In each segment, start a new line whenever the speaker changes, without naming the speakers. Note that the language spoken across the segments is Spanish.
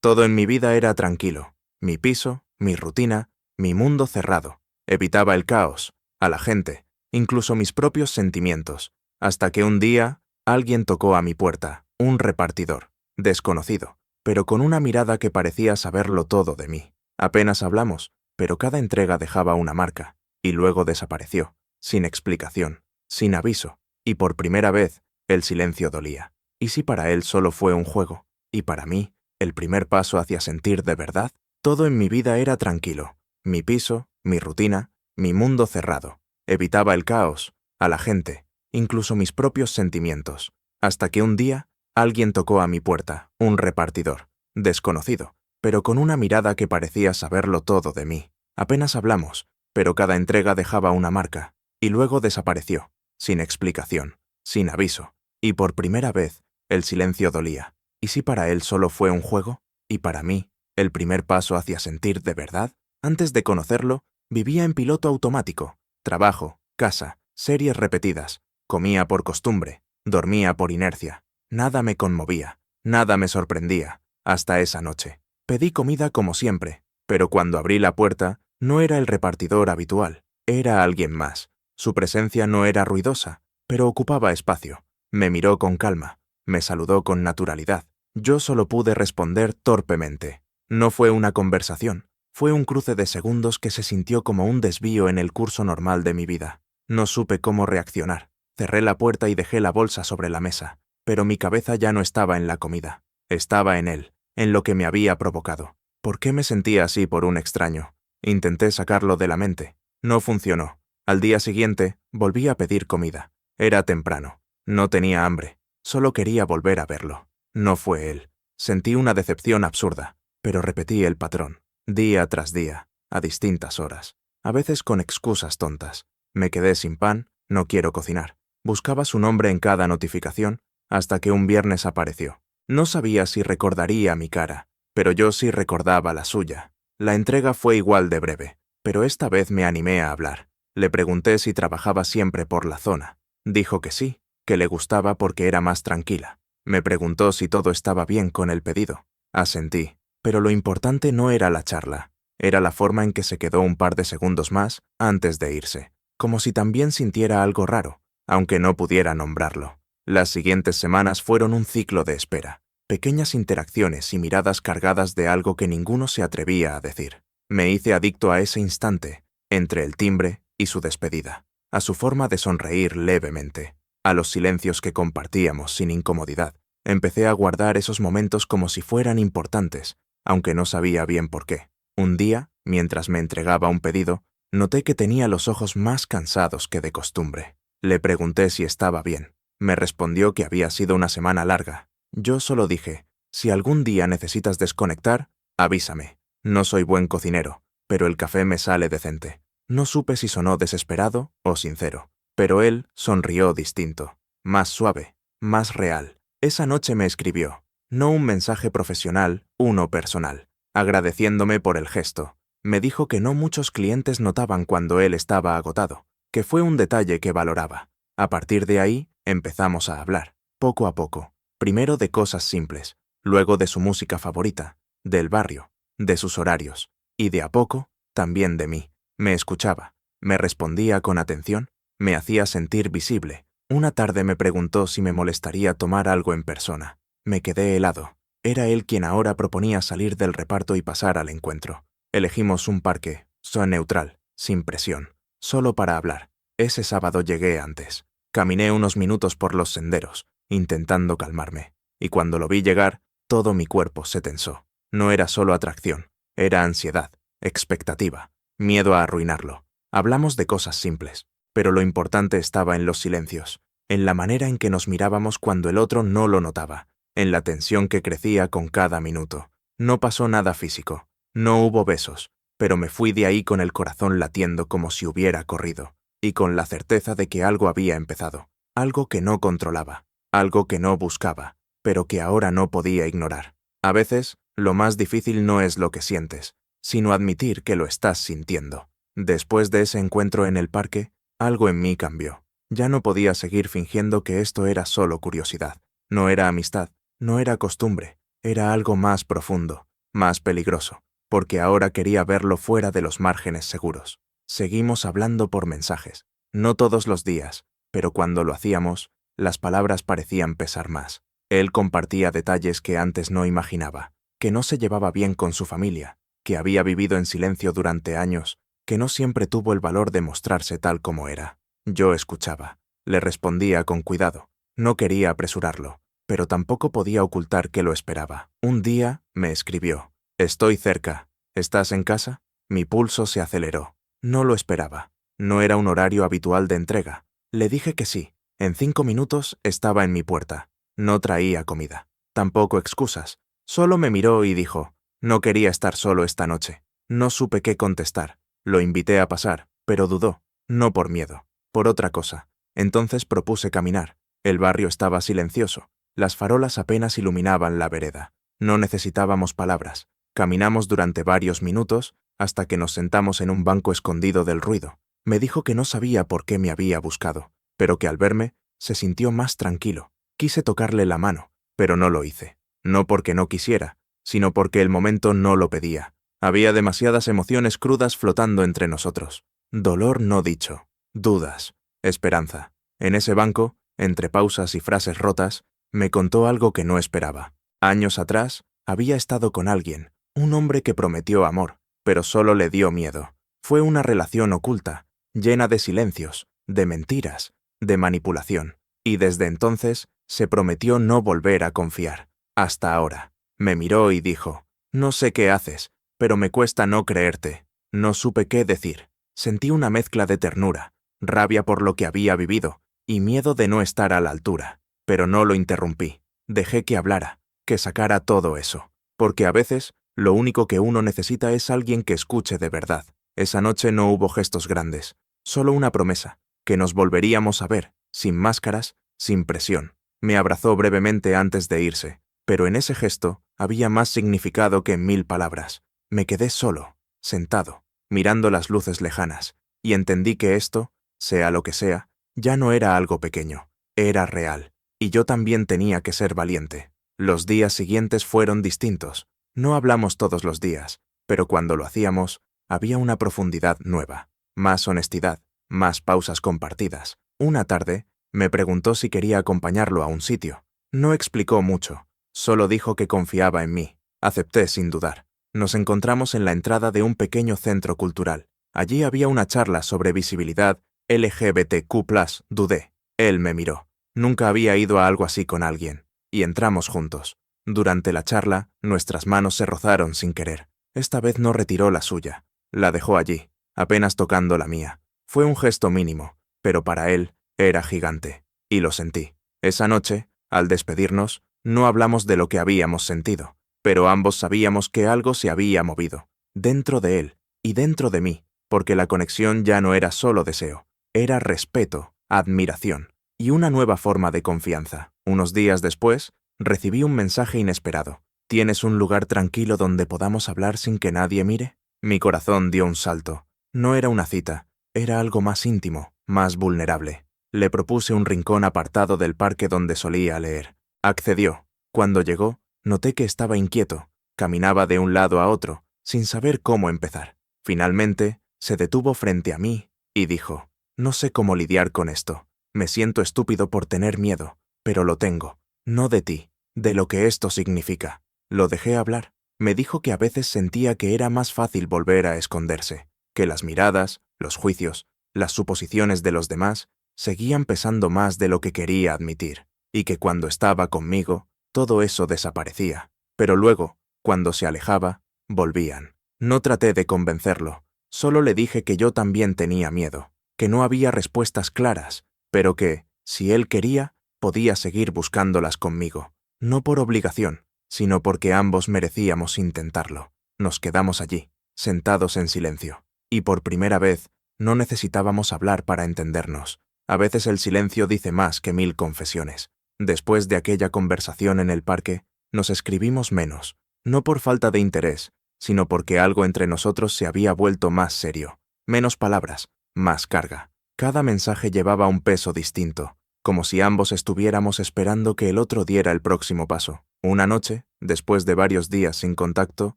Todo en mi vida era tranquilo. Mi piso, mi rutina, mi mundo cerrado. Evitaba el caos, a la gente, incluso mis propios sentimientos, hasta que un día alguien tocó a mi puerta, un repartidor, desconocido, pero con una mirada que parecía saberlo todo de mí. Apenas hablamos, pero cada entrega dejaba una marca, y luego desapareció, sin explicación, sin aviso, y por primera vez el silencio dolía. ¿Y si para él solo fue un juego? ¿Y para mí, el primer paso hacia sentir de verdad? Todo en mi vida era tranquilo. Mi piso, mi rutina, mi mundo cerrado. Evitaba el caos, a la gente, incluso mis propios sentimientos, hasta que un día alguien tocó a mi puerta, un repartidor, desconocido, pero con una mirada que parecía saberlo todo de mí. Apenas hablamos, pero cada entrega dejaba una marca, y luego desapareció, sin explicación, sin aviso, y por primera vez el silencio dolía. ¿Y si para él solo fue un juego? ¿Y para mí, el primer paso hacia sentir de verdad? Antes de conocerlo, vivía en piloto automático. Trabajo, casa, series repetidas. Comía por costumbre, dormía por inercia. Nada me conmovía, nada me sorprendía, hasta esa noche. Pedí comida como siempre, pero cuando abrí la puerta, no era el repartidor habitual, era alguien más. Su presencia no era ruidosa, pero ocupaba espacio. Me miró con calma, me saludó con naturalidad. Yo solo pude responder torpemente. No fue una conversación, fue un cruce de segundos que se sintió como un desvío en el curso normal de mi vida. No supe cómo reaccionar. Cerré la puerta y dejé la bolsa sobre la mesa, pero mi cabeza ya no estaba en la comida. Estaba en él, en lo que me había provocado. ¿Por qué me sentía así por un extraño? Intenté sacarlo de la mente. No funcionó. Al día siguiente, volví a pedir comida. Era temprano. No tenía hambre. Solo quería volver a verlo. No fue él. Sentí una decepción absurda, pero repetí el patrón, día tras día, a distintas horas, a veces con excusas tontas. Me quedé sin pan, no quiero cocinar. Buscaba su nombre en cada notificación, hasta que un viernes apareció. No sabía si recordaría mi cara, pero yo sí recordaba la suya. La entrega fue igual de breve, pero esta vez me animé a hablar. Le pregunté si trabajaba siempre por la zona. Dijo que sí, que le gustaba porque era más tranquila. Me preguntó si todo estaba bien con el pedido. Asentí, pero lo importante no era la charla, era la forma en que se quedó un par de segundos más antes de irse, como si también sintiera algo raro, aunque no pudiera nombrarlo. Las siguientes semanas fueron un ciclo de espera, pequeñas interacciones y miradas cargadas de algo que ninguno se atrevía a decir. Me hice adicto a ese instante, entre el timbre y su despedida, a su forma de sonreír levemente, a los silencios que compartíamos sin incomodidad. Empecé a guardar esos momentos como si fueran importantes, aunque no sabía bien por qué. Un día, mientras me entregaba un pedido, noté que tenía los ojos más cansados que de costumbre. Le pregunté si estaba bien. Me respondió que había sido una semana larga. Yo solo dije, si algún día necesitas desconectar, avísame. No soy buen cocinero, pero el café me sale decente. No supe si sonó desesperado o sincero, pero él sonrió distinto, más suave, más real. Esa noche me escribió, no un mensaje profesional, uno personal, agradeciéndome por el gesto. Me dijo que no muchos clientes notaban cuando él estaba agotado, que fue un detalle que valoraba. A partir de ahí, empezamos a hablar, poco a poco, primero de cosas simples, luego de su música favorita, del barrio, de sus horarios, y de a poco, también de mí. Me escuchaba, me respondía con atención, me hacía sentir visible. Una tarde me preguntó si me molestaría tomar algo en persona. Me quedé helado. Era él quien ahora proponía salir del reparto y pasar al encuentro. Elegimos un parque, zona neutral, sin presión, solo para hablar. Ese sábado llegué antes. Caminé unos minutos por los senderos, intentando calmarme, y cuando lo vi llegar, todo mi cuerpo se tensó. No era solo atracción, era ansiedad, expectativa, miedo a arruinarlo. Hablamos de cosas simples, pero lo importante estaba en los silencios, en la manera en que nos mirábamos cuando el otro no lo notaba, en la tensión que crecía con cada minuto. No pasó nada físico, no hubo besos, pero me fui de ahí con el corazón latiendo como si hubiera corrido, y con la certeza de que algo había empezado, algo que no controlaba, algo que no buscaba, pero que ahora no podía ignorar. A veces, lo más difícil no es lo que sientes, sino admitir que lo estás sintiendo. Después de ese encuentro en el parque, algo en mí cambió. Ya no podía seguir fingiendo que esto era solo curiosidad. No era amistad, no era costumbre, era algo más profundo. más peligroso, porque ahora quería verlo fuera de los márgenes seguros. Seguimos hablando por mensajes, no todos los días, pero cuando lo hacíamos, las palabras parecían pesar más. Él compartía detalles que antes no imaginaba, que no se llevaba bien con su familia, que había vivido en silencio durante años, que no siempre tuvo el valor de mostrarse tal como era. Yo escuchaba, le respondía con cuidado, no quería apresurarlo, pero tampoco podía ocultar que lo esperaba. Un día me escribió: «Estoy cerca, ¿estás en casa?». Mi pulso se aceleró. No lo esperaba. No era un horario habitual de entrega. Le dije que sí. En 5 minutos estaba en mi puerta. No traía comida, tampoco excusas. Solo me miró y dijo: «No quería estar solo esta noche». No supe qué contestar. Lo invité a pasar, pero dudó. No por miedo, por otra cosa. Entonces propuse caminar. El barrio estaba silencioso. Las farolas apenas iluminaban la vereda. No necesitábamos palabras. Caminamos durante varios minutos hasta que nos sentamos en un banco escondido del ruido. Me dijo que no sabía por qué me había buscado, pero que al verme se sintió más tranquilo. Quise tocarle la mano, pero no lo hice. No porque no quisiera, sino porque el momento no lo pedía. Había demasiadas emociones crudas flotando entre nosotros. Dolor no dicho, dudas, esperanza. En ese banco, entre pausas y frases rotas, me contó algo que no esperaba. Años atrás, había estado con alguien, un hombre que prometió amor, pero solo le dio miedo. Fue una relación oculta, llena de silencios, de mentiras, de manipulación. Y desde entonces, se prometió no volver a confiar. Hasta ahora. Me miró y dijo: «No sé qué haces, pero me cuesta no creerte». No supe qué decir. Sentí una mezcla de ternura, rabia por lo que había vivido, y miedo de no estar a la altura. Pero no lo interrumpí. Dejé que hablara, que sacara todo eso. Porque a veces, lo único que uno necesita es alguien que escuche de verdad. Esa noche no hubo gestos grandes, solo una promesa, que nos volveríamos a ver, sin máscaras, sin presión. Me abrazó brevemente antes de irse, pero en ese gesto había más significado que en 1000 palabras. Me quedé solo, sentado, mirando las luces lejanas, y entendí que esto, sea lo que sea, ya no era algo pequeño, era real, y yo también tenía que ser valiente. Los días siguientes fueron distintos. No hablamos todos los días, pero cuando lo hacíamos, había una profundidad nueva, más honestidad, más pausas compartidas. Una tarde, me preguntó si quería acompañarlo a un sitio. No explicó mucho, solo dijo que confiaba en mí. Acepté sin dudar. Nos encontramos en la entrada de un pequeño centro cultural. Allí había una charla sobre visibilidad LGBTQ+. Dudé. Él me miró. Nunca había ido a algo así con alguien. Y entramos juntos. Durante la charla, nuestras manos se rozaron sin querer. Esta vez no retiró la suya. La dejó allí, apenas tocando la mía. Fue un gesto mínimo, pero para él era gigante. Y lo sentí. Esa noche, al despedirnos, no hablamos de lo que habíamos sentido, pero ambos sabíamos que algo se había movido, dentro de él y dentro de mí, porque la conexión ya no era solo deseo, era respeto, admiración y una nueva forma de confianza. Unos días después, recibí un mensaje inesperado. ¿Tienes un lugar tranquilo donde podamos hablar sin que nadie mire? Mi corazón dio un salto. No era una cita, era algo más íntimo, más vulnerable. Le propuse un rincón apartado del parque donde solía leer. Accedió. Cuando llegó, noté que estaba inquieto. Caminaba de un lado a otro, sin saber cómo empezar. Finalmente, se detuvo frente a mí y dijo: «No sé cómo lidiar con esto. Me siento estúpido por tener miedo, pero lo tengo. No de ti, de lo que esto significa». Lo dejé hablar. Me dijo que a veces sentía que era más fácil volver a esconderse, que las miradas, los juicios, las suposiciones de los demás seguían pesando más de lo que quería admitir, y que cuando estaba conmigo, todo eso desaparecía. Pero luego, cuando se alejaba, volvían. No traté de convencerlo, solo le dije que yo también tenía miedo, que no había respuestas claras, pero que, si él quería, podía seguir buscándolas conmigo, no por obligación, sino porque ambos merecíamos intentarlo. Nos quedamos allí, sentados en silencio, y por primera vez no necesitábamos hablar para entendernos. A veces el silencio dice más que 1000 confesiones. Después de aquella conversación en el parque, nos escribimos menos, no por falta de interés, sino porque algo entre nosotros se había vuelto más serio. Menos palabras, más carga. Cada mensaje llevaba un peso distinto, como si ambos estuviéramos esperando que el otro diera el próximo paso. Una noche, después de varios días sin contacto,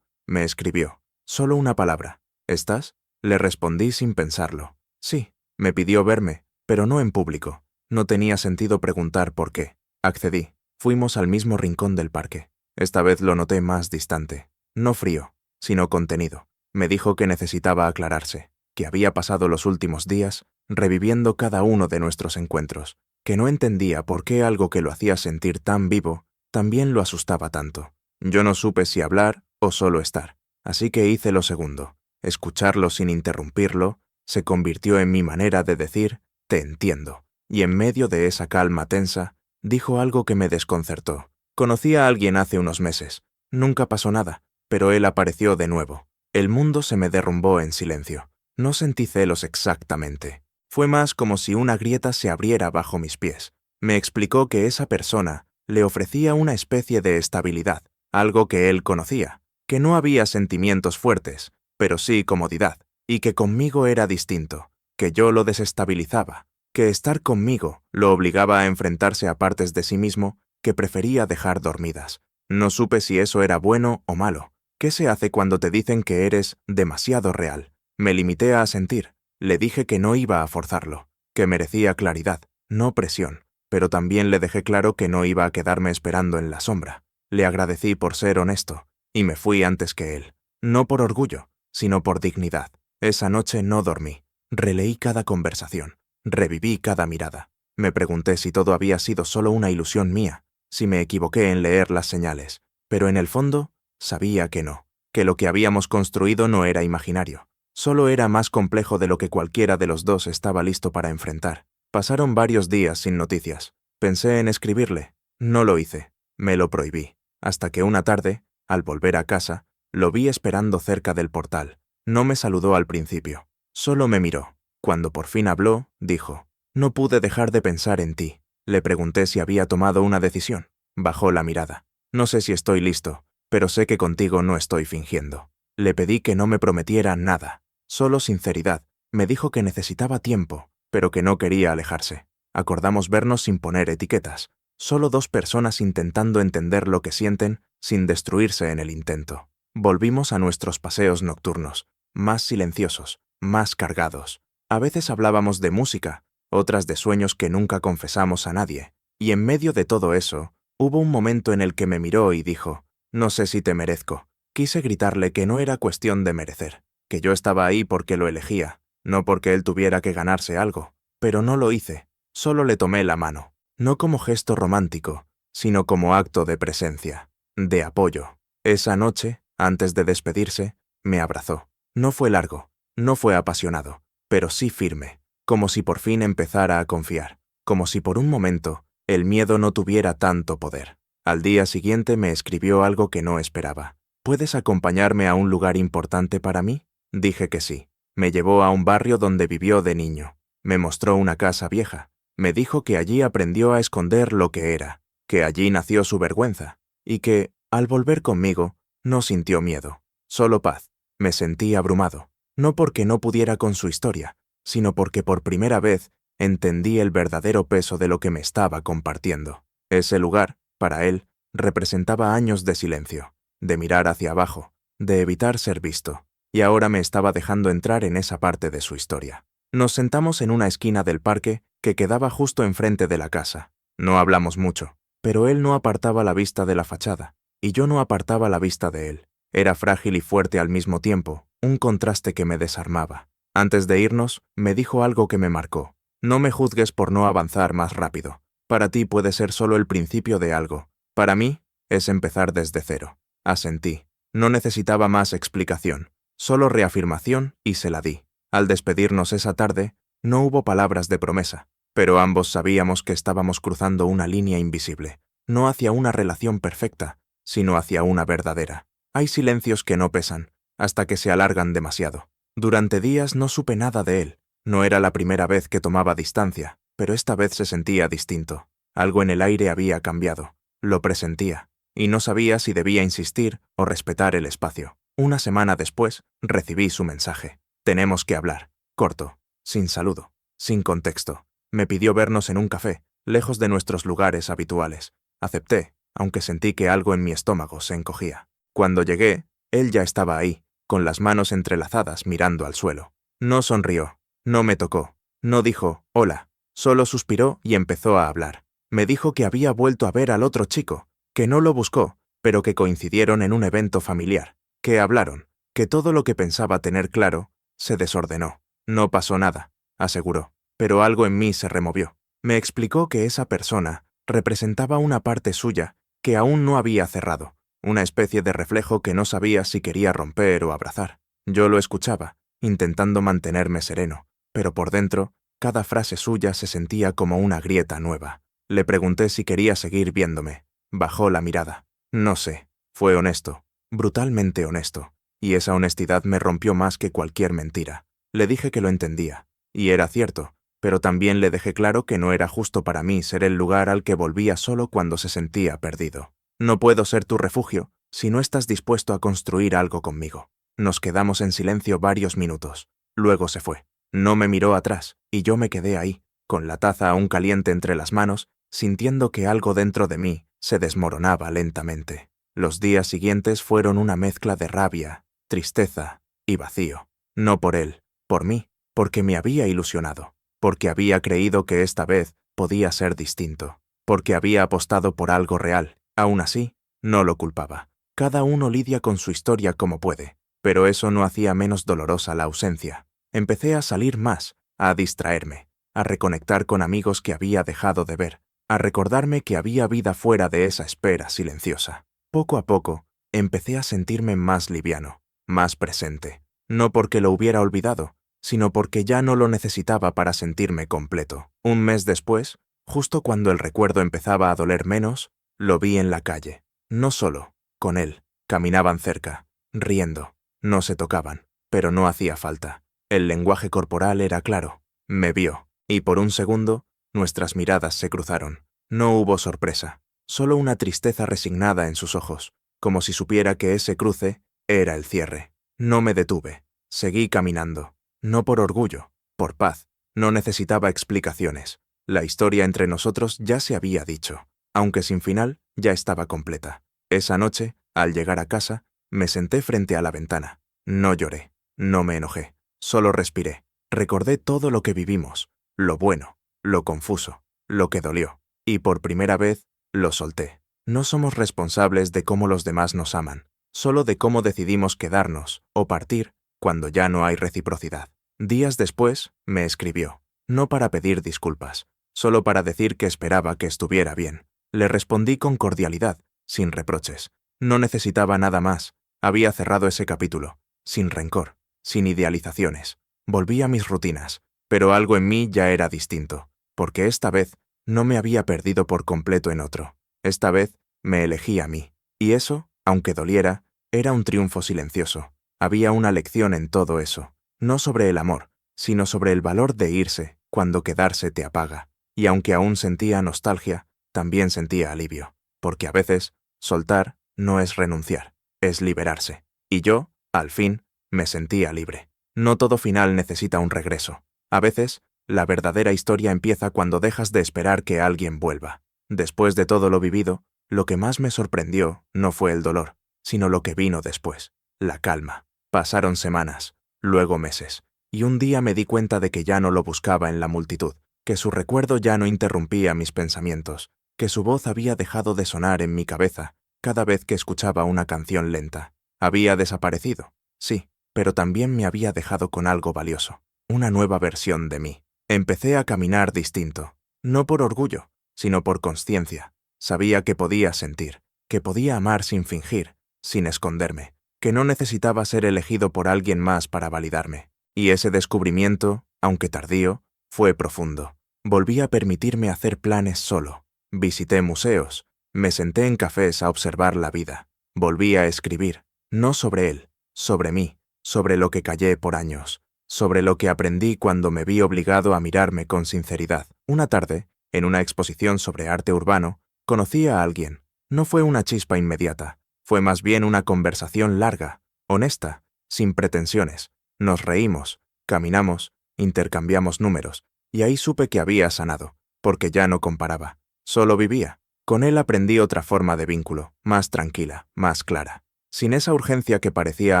Me escribió. Solo una palabra. ¿Estás? Le respondí sin pensarlo. Sí. Me pidió verme, pero no en público. No tenía sentido preguntar por qué. Accedí. Fuimos al mismo rincón del parque. Esta vez lo noté más distante. No frío, sino contenido. Me dijo que necesitaba aclararse, que había pasado los últimos días reviviendo cada uno de nuestros encuentros, que no entendía por qué algo que lo hacía sentir tan vivo también lo asustaba tanto. Yo no supe si hablar o solo estar, así que hice lo segundo. Escucharlo sin interrumpirlo se convirtió en mi manera de decir «te entiendo», y en medio de esa calma tensa, dijo algo que me desconcertó. Conocí a alguien hace unos meses. Nunca pasó nada, pero él apareció de nuevo. El mundo se me derrumbó en silencio. No sentí celos exactamente. Fue más como si una grieta se abriera bajo mis pies. Me explicó que esa persona le ofrecía una especie de estabilidad, algo que él conocía, que no había sentimientos fuertes, pero sí comodidad, y que conmigo era distinto, que yo lo desestabilizaba, que estar conmigo lo obligaba a enfrentarse a partes de sí mismo que prefería dejar dormidas. No supe si eso era bueno o malo. ¿Qué se hace cuando te dicen que eres demasiado real? Me limité a asentir. Le dije que no iba a forzarlo, que merecía claridad, no presión, pero también le dejé claro que no iba a quedarme esperando en la sombra. Le agradecí por ser honesto, y me fui antes que él. No por orgullo, sino por dignidad. Esa noche no dormí. Releí cada conversación. Reviví cada mirada. Me pregunté si todo había sido solo una ilusión mía, si me equivoqué en leer las señales, pero en el fondo sabía que no, que lo que habíamos construido no era imaginario, solo era más complejo de lo que cualquiera de los dos estaba listo para enfrentar. Pasaron varios días sin noticias. Pensé en escribirle. No lo hice. Me lo prohibí. Hasta que una tarde, al volver a casa, lo vi esperando cerca del portal. No me saludó al principio. Solo me miró. Cuando por fin habló, dijo: «No pude dejar de pensar en ti». Le pregunté si había tomado una decisión. Bajó la mirada. «No sé si estoy listo, pero sé que contigo no estoy fingiendo». Le pedí que no me prometiera nada, solo sinceridad. Me dijo que necesitaba tiempo, pero que no quería alejarse. Acordamos vernos sin poner etiquetas, solo dos personas intentando entender lo que sienten sin destruirse en el intento. Volvimos a nuestros paseos nocturnos, más silenciosos, más cargados. A veces hablábamos de música, otras de sueños que nunca confesamos a nadie. Y en medio de todo eso, hubo un momento en el que me miró y dijo: «No sé si te merezco». Quise gritarle que no era cuestión de merecer, que yo estaba ahí porque lo elegía, no porque él tuviera que ganarse algo, pero no lo hice, solo le tomé la mano, no como gesto romántico, sino como acto de presencia, de apoyo. Esa noche, antes de despedirse, me abrazó. No fue largo, no fue apasionado, pero sí firme, como si por fin empezara a confiar, como si por un momento el miedo no tuviera tanto poder. Al día siguiente me escribió algo que no esperaba. «¿Puedes acompañarme a un lugar importante para mí?» Dije que sí. Me llevó a un barrio donde vivió de niño. Me mostró una casa vieja. Me dijo que allí aprendió a esconder lo que era, que allí nació su vergüenza, y que, al volver conmigo, no sintió miedo, solo paz. Me sentí abrumado, no porque no pudiera con su historia, sino porque por primera vez entendí el verdadero peso de lo que me estaba compartiendo. Ese lugar, para él, representaba años de silencio, de mirar hacia abajo, de evitar ser visto, y ahora me estaba dejando entrar en esa parte de su historia. Nos sentamos en una esquina del parque que quedaba justo enfrente de la casa. No hablamos mucho, pero él no apartaba la vista de la fachada, y yo no apartaba la vista de él. Era frágil y fuerte al mismo tiempo, un contraste que me desarmaba. Antes de irnos, me dijo algo que me marcó. «No me juzgues por no avanzar más rápido. Para ti puede ser solo el principio de algo. Para mí, es empezar desde cero». Asentí. No necesitaba más explicación, solo reafirmación, y se la di. Al despedirnos esa tarde, no hubo palabras de promesa, pero ambos sabíamos que estábamos cruzando una línea invisible, no hacia una relación perfecta, sino hacia una verdadera. Hay silencios que no pesan, hasta que se alargan demasiado. Durante días no supe nada de él. No era la primera vez que tomaba distancia, pero esta vez se sentía distinto. Algo en el aire había cambiado. Lo presentía, y no sabía si debía insistir o respetar el espacio. Una semana después, recibí su mensaje. «Tenemos que hablar». Corto, sin saludo, sin contexto. Me pidió vernos en un café, lejos de nuestros lugares habituales. Acepté, aunque sentí que algo en mi estómago se encogía. Cuando llegué, Él ya estaba ahí, con las manos entrelazadas mirando al suelo. No sonrió, no me tocó, no dijo «hola», solo suspiró y empezó a hablar. Me dijo que había vuelto a ver al otro chico, que no lo buscó, pero que coincidieron en un evento familiar, que hablaron, que todo lo que pensaba tener claro se desordenó. No pasó nada, aseguró, pero algo en mí se removió. Me explicó que esa persona representaba una parte suya que aún no había cerrado, una especie de reflejo que no sabía si quería romper o abrazar. Yo lo escuchaba, intentando mantenerme sereno, pero por dentro, cada frase suya se sentía como una grieta nueva. Le pregunté si quería seguir viéndome. Bajó la mirada. No sé. Fue honesto, brutalmente honesto, y esa honestidad me rompió más que cualquier mentira. Le dije que lo entendía, y era cierto, pero también le dejé claro que no era justo para mí ser el lugar al que volvía solo cuando se sentía perdido. No puedo ser tu refugio si no estás dispuesto a construir algo conmigo. Nos quedamos en silencio varios minutos. Luego se fue. No me miró atrás, y yo me quedé ahí, con la taza aún caliente entre las manos, sintiendo que algo dentro de mí se desmoronaba lentamente. Los días siguientes fueron una mezcla de rabia, tristeza y vacío. No por él, por mí, porque me había ilusionado, porque había creído que esta vez podía ser distinto, porque había apostado por algo real. Aún así, no lo culpaba. Cada uno lidia con su historia como puede, pero eso no hacía menos dolorosa la ausencia. Empecé a salir más, a distraerme, a reconectar con amigos que había dejado de ver, a recordarme que había vida fuera de esa espera silenciosa. Poco a poco, empecé a sentirme más liviano, más presente, no porque lo hubiera olvidado, sino porque ya no lo necesitaba para sentirme completo. Un mes después, justo cuando el recuerdo empezaba a doler menos, lo vi en la calle. No solo, con él. Caminaban cerca, riendo. No se tocaban, pero no hacía falta. El lenguaje corporal era claro. Me vio, y por un segundo, nuestras miradas se cruzaron. No hubo sorpresa, solo una tristeza resignada en sus ojos, como si supiera que ese cruce era el cierre. No me detuve. Seguí caminando. No por orgullo, por paz. No necesitaba explicaciones. La historia entre nosotros ya se había dicho. Aunque sin final, ya estaba completa. Esa noche, al llegar a casa, me senté frente a la ventana. No lloré, no me enojé, solo respiré. Recordé todo lo que vivimos, lo bueno, lo confuso, lo que dolió. Y por primera vez, lo solté. No somos responsables de cómo los demás nos aman, solo de cómo decidimos quedarnos o partir cuando ya no hay reciprocidad. Días después, me escribió, no para pedir disculpas, solo para decir que esperaba que estuviera bien. Le respondí con cordialidad, sin reproches. No necesitaba nada más. Había cerrado ese capítulo, sin rencor, sin idealizaciones. Volví a mis rutinas, pero algo en mí ya era distinto, porque esta vez no me había perdido por completo en otro. Esta vez me elegí a mí, y eso, aunque doliera, era un triunfo silencioso. Había una lección en todo eso, no sobre el amor, sino sobre el valor de irse cuando quedarse te apaga. Y aunque aún sentía nostalgia, también sentía alivio, porque a veces soltar no es renunciar, es liberarse. Y yo, al fin, me sentía libre. No todo final necesita un regreso. A veces, la verdadera historia empieza cuando dejas de esperar que alguien vuelva. Después de todo lo vivido, lo que más me sorprendió no fue el dolor, sino lo que vino después, la calma. Pasaron semanas, luego meses, y un día me di cuenta de que ya no lo buscaba en la multitud, que su recuerdo ya no interrumpía mis pensamientos, que su voz había dejado de sonar en mi cabeza cada vez que escuchaba una canción lenta. Había desaparecido, sí, pero también me había dejado con algo valioso, una nueva versión de mí. Empecé a caminar distinto, no por orgullo, sino por consciencia. Sabía que podía sentir, que podía amar sin fingir, sin esconderme, que no necesitaba ser elegido por alguien más para validarme. Y ese descubrimiento, aunque tardío, fue profundo. Volví a permitirme hacer planes solo. Visité museos, me senté en cafés a observar la vida. Volví a escribir, no sobre él, sobre mí, sobre lo que callé por años, sobre lo que aprendí cuando me vi obligado a mirarme con sinceridad. Una tarde, en una exposición sobre arte urbano, conocí a alguien. No fue una chispa inmediata, fue más bien una conversación larga, honesta, sin pretensiones. Nos reímos, caminamos, intercambiamos números, y ahí supe que había sanado, porque ya no comparaba, solo vivía. Con él aprendí otra forma de vínculo, más tranquila, más clara. sin esa urgencia que parecía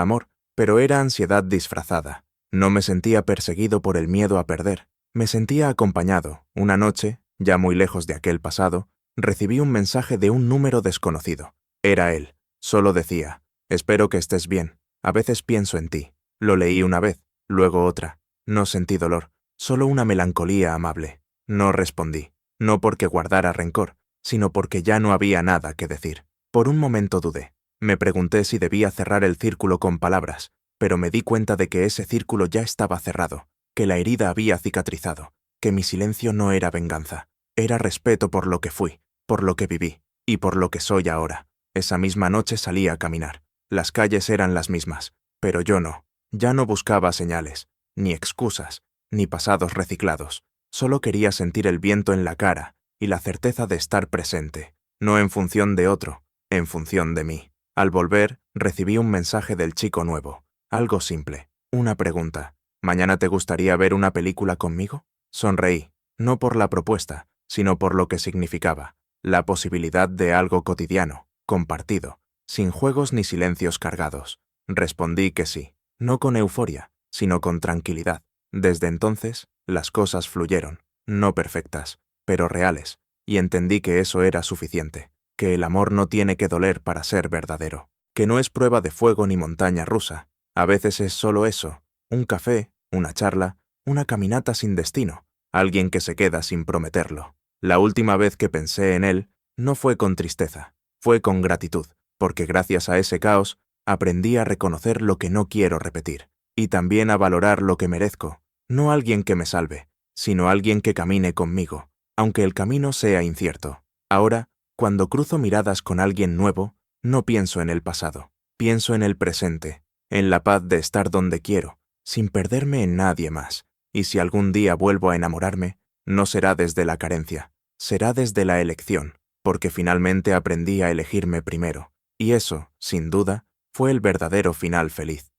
amor, pero era ansiedad disfrazada. No me sentía perseguido por el miedo a perder, me sentía acompañado. Una noche, ya muy lejos de aquel pasado, recibí un mensaje de un número desconocido. Era él. Solo decía: «Espero que estés bien. A veces pienso en ti». Lo leí una vez, luego otra. No sentí dolor, solo una melancolía amable. No respondí, no porque guardara rencor, sino porque ya no había nada que decir. Por un momento dudé. Me pregunté si debía cerrar el círculo con palabras, pero me di cuenta de que ese círculo ya estaba cerrado, que la herida había cicatrizado, que mi silencio no era venganza, era respeto por lo que fui, por lo que viví y por lo que soy ahora. Esa misma noche salí a caminar. Las calles eran las mismas, pero yo no. Ya no buscaba señales, ni excusas, ni pasados reciclados. Solo quería sentir el viento en la cara y la certeza de estar presente, no en función de otro, en función de mí. Al volver, recibí un mensaje del chico nuevo. Algo simple, una pregunta: «¿Mañana te gustaría ver una película conmigo?». Sonreí, no por la propuesta, sino por lo que significaba, la posibilidad de algo cotidiano, compartido, sin juegos ni silencios cargados. Respondí que sí, no con euforia, sino con tranquilidad. Desde entonces, las cosas fluyeron, no perfectas, pero reales, y entendí que eso era suficiente, que el amor no tiene que doler para ser verdadero, que no es prueba de fuego ni montaña rusa. A veces es solo eso: un café, una charla, una caminata sin destino, alguien que se queda sin prometerlo. La última vez que pensé en él no fue con tristeza, fue con gratitud, porque gracias a ese caos aprendí a reconocer lo que no quiero repetir, y también a valorar lo que merezco, no alguien que me salve, sino alguien que camine conmigo, aunque el camino sea incierto. Ahora, cuando cruzo miradas con alguien nuevo, no pienso en el pasado, pienso en el presente, en la paz de estar donde quiero, sin perderme en nadie más. Y si algún día vuelvo a enamorarme, no será desde la carencia, será desde la elección, porque finalmente aprendí a elegirme primero, y eso, sin duda, fue el verdadero final feliz.